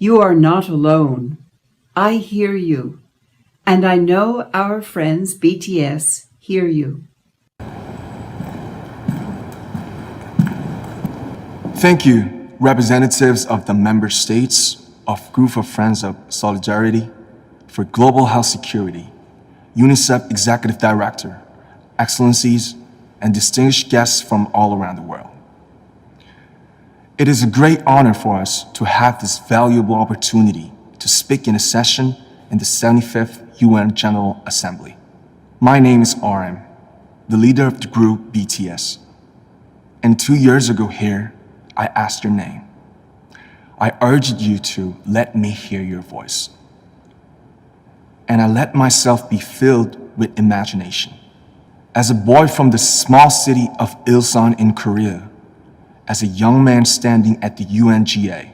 You are not alone. I hear you. And I know our friends BTS hear you. Thank you, representatives of the member states of Group of Friends of Solidarity for Global Health Security, UNICEF Executive Director, Excellencies, and distinguished guests from all around the world. It is a great honor for us to have this valuable opportunity to speak in a session in the 75th UN General Assembly. My name is RM, the leader of the group BTS. And 2 years ago here, I asked your name. I urged you to let me hear your voice. And I let myself be filled with imagination. As a boy from the small city of Ilsan in Korea, as a young man standing at the UNGA,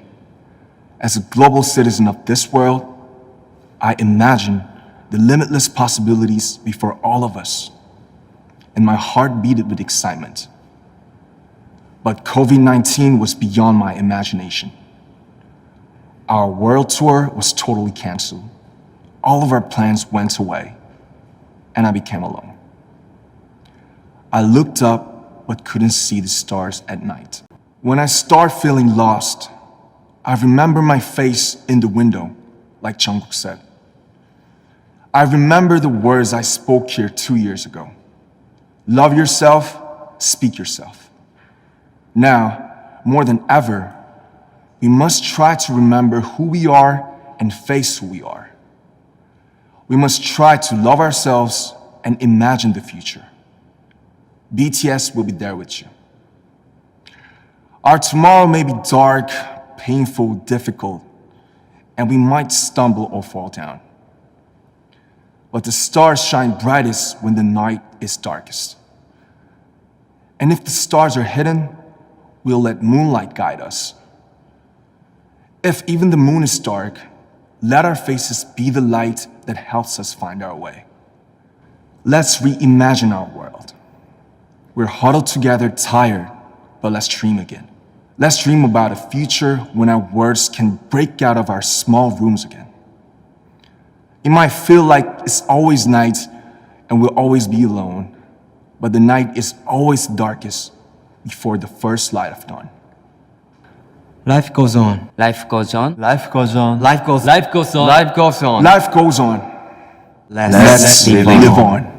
as a global citizen of this world, I imagine the limitless possibilities before all of us, and my heart beat with excitement. But COVID-19 was beyond my imagination. Our world tour was totally canceled. All of our plans went away, and I became alone. I looked up but couldn't see the stars at night. When I start feeling lost, I remember my face in the window, like Jungkook said. I remember the words I spoke here 2 years ago. Love yourself, speak yourself. Now, more than ever, we must try to remember who we are and face who we are. We must try to love ourselves and imagine the future. BTS will be there with you. Our tomorrow may be dark, painful, difficult, and we might stumble or fall down. But the stars shine brightest when the night is darkest. And if the stars are hidden, we'll let moonlight guide us. If even the moon is dark, let our faces be the light that helps us find our way. Let's reimagine our world. We're huddled together, tired, but let's dream again. Let's dream about a future when our words can break out of our small rooms again. It might feel like it's always night and we'll always be alone, but the night is always darkest before the first light of dawn. Life goes on. Life goes on. Life goes on. Life goes on. Life goes on. Life goes on. Let's Live on.